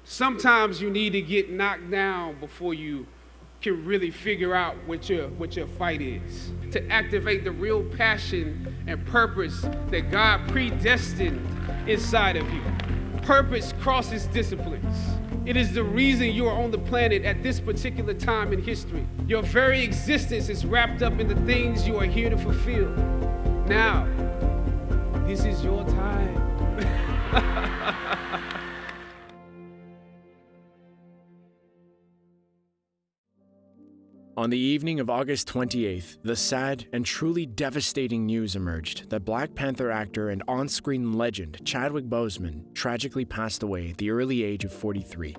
Sometimes you need to get knocked down before you can really figure out what your fight is. To activate the real passion and purpose that God predestined inside of you. Purpose crosses disciplines. It is the reason you are on the planet at this particular time in history. Your very existence is wrapped up in the things you are here to fulfill. Now, this is your time. On the evening of August 28th, the sad and truly devastating news emerged that Black Panther actor and on-screen legend Chadwick Boseman tragically passed away at the early age of 43.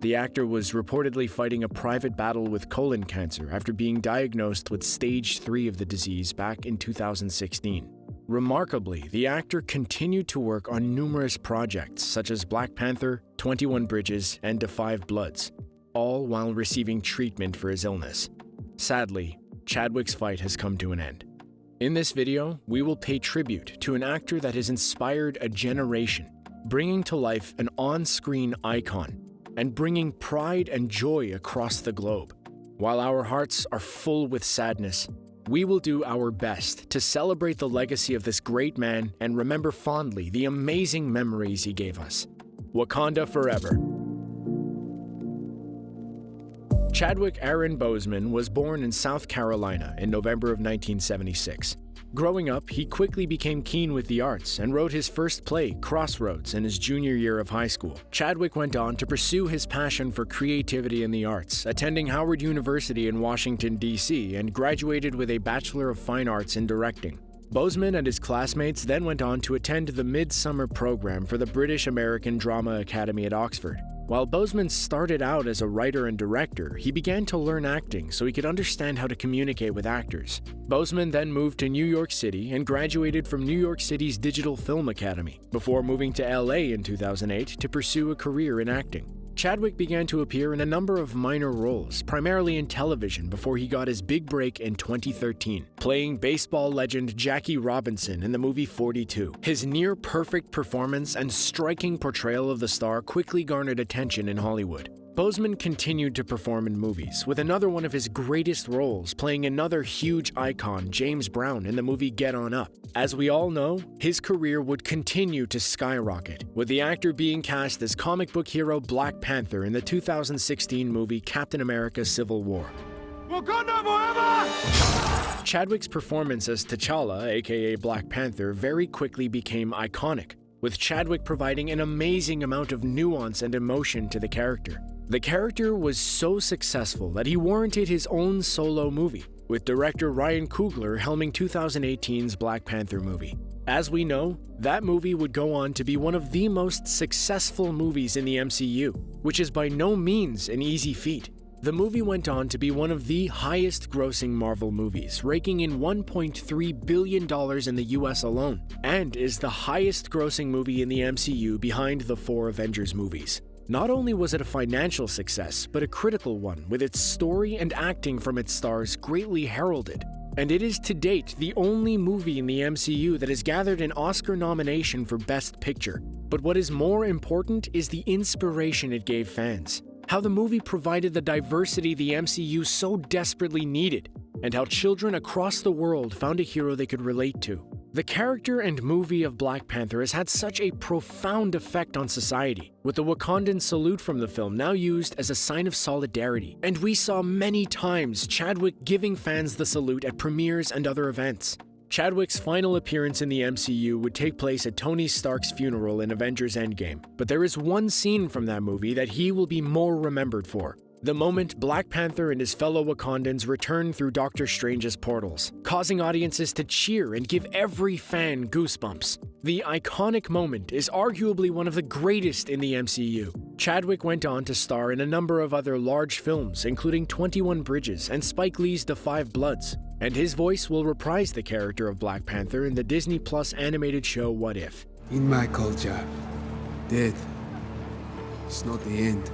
The actor was reportedly fighting a private battle with colon cancer after being diagnosed with stage 3 of the disease back in 2016. Remarkably, the actor continued to work on numerous projects such as Black Panther, 21 Bridges, and Da 5 Bloods, all while receiving treatment for his illness. Sadly, Chadwick's fight has come to an end. In this video, we will pay tribute to an actor that has inspired a generation, bringing to life an on-screen icon, and bringing pride and joy across the globe. While our hearts are full with sadness, we will do our best to celebrate the legacy of this great man and remember fondly the amazing memories he gave us. Wakanda forever. Chadwick Aaron Boseman was born in South Carolina in November of 1976. Growing up, he quickly became keen with the arts and wrote his first play, Crossroads, in his junior year of high school. Chadwick went on to pursue his passion for creativity in the arts, attending Howard University in Washington, D.C., and graduated with a Bachelor of Fine Arts in Directing. Boseman and his classmates then went on to attend the Midsummer program for the British American Drama Academy at Oxford. While Boseman started out as a writer and director, he began to learn acting so he could understand how to communicate with actors. Boseman then moved to New York City and graduated from New York City's Digital Film Academy, before moving to LA in 2008 to pursue a career in acting. Chadwick began to appear in a number of minor roles, primarily in television, before he got his big break in 2013, playing baseball legend Jackie Robinson in the movie 42. His near-perfect performance and striking portrayal of the star quickly garnered attention in Hollywood. Boseman continued to perform in movies, with another one of his greatest roles playing another huge icon, James Brown, in the movie Get On Up. As we all know, his career would continue to skyrocket, with the actor being cast as comic book hero Black Panther in the 2016 movie Captain America: Civil War. Wakanda forever! Chadwick's performance as T'Challa, aka Black Panther, very quickly became iconic, with Chadwick providing an amazing amount of nuance and emotion to the character. The character was so successful that he warranted his own solo movie, with director Ryan Coogler helming 2018's Black Panther movie. As we know, that movie would go on to be one of the most successful movies in the MCU, which is by no means an easy feat. The movie went on to be one of the highest-grossing Marvel movies, raking in $1.3 billion in the US alone, and is the highest-grossing movie in the MCU behind the 4 Avengers movies. Not only was it a financial success, but a critical one, with its story and acting from its stars greatly heralded. And it is to date the only movie in the MCU that has gathered an Oscar nomination for Best Picture. But what is more important is the inspiration it gave fans. How the movie provided the diversity the MCU so desperately needed, and how children across the world found a hero they could relate to. The character and movie of Black Panther has had such a profound effect on society, with the Wakandan salute from the film now used as a sign of solidarity. And we saw many times Chadwick giving fans the salute at premieres and other events. Chadwick's final appearance in the MCU would take place at Tony Stark's funeral in Avengers Endgame, but there is one scene from that movie that he will be more remembered for. The moment Black Panther and his fellow Wakandans return through Doctor Strange's portals, causing audiences to cheer and give every fan goosebumps. The iconic moment is arguably one of the greatest in the MCU. Chadwick went on to star in a number of other large films, including 21 Bridges and Spike Lee's Da 5 Bloods, and his voice will reprise the character of Black Panther in the Disney Plus animated show What If. In my culture, death is not the end.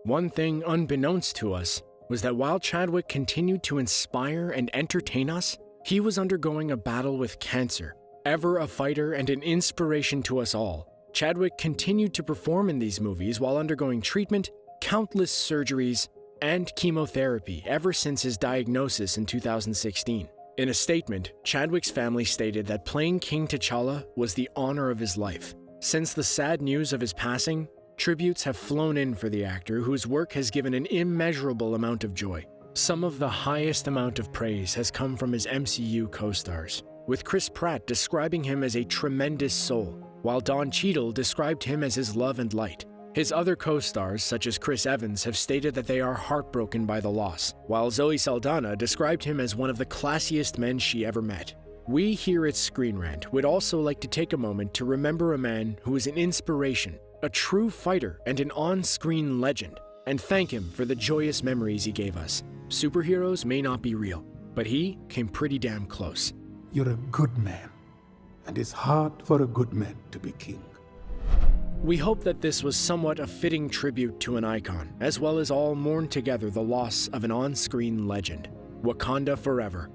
One thing unbeknownst to us was that while Chadwick continued to inspire and entertain us, he was undergoing a battle with cancer. Ever a fighter and an inspiration to us all, Chadwick continued to perform in these movies while undergoing treatment, countless surgeries, and chemotherapy ever since his diagnosis in 2016. In a statement, Chadwick's family stated that playing King T'Challa was the honor of his life. Since the sad news of his passing, tributes have flown in for the actor, whose work has given an immeasurable amount of joy. Some of the highest amount of praise has come from his MCU co-stars, with Chris Pratt describing him as a tremendous soul, while Don Cheadle described him as his love and light. His other co-stars, such as Chris Evans, have stated that they are heartbroken by the loss, while Zoe Saldana described him as one of the classiest men she ever met. We here at ScreenRant would also like to take a moment to remember a man who is an inspiration, a true fighter, and an on-screen legend, and thank him for the joyous memories he gave us. Superheroes may not be real, but he came pretty damn close. You're a good man, and it's hard for a good man to be king. We hope that this was somewhat a fitting tribute to an icon, as well as all mourn together the loss of an on-screen legend. Wakanda forever.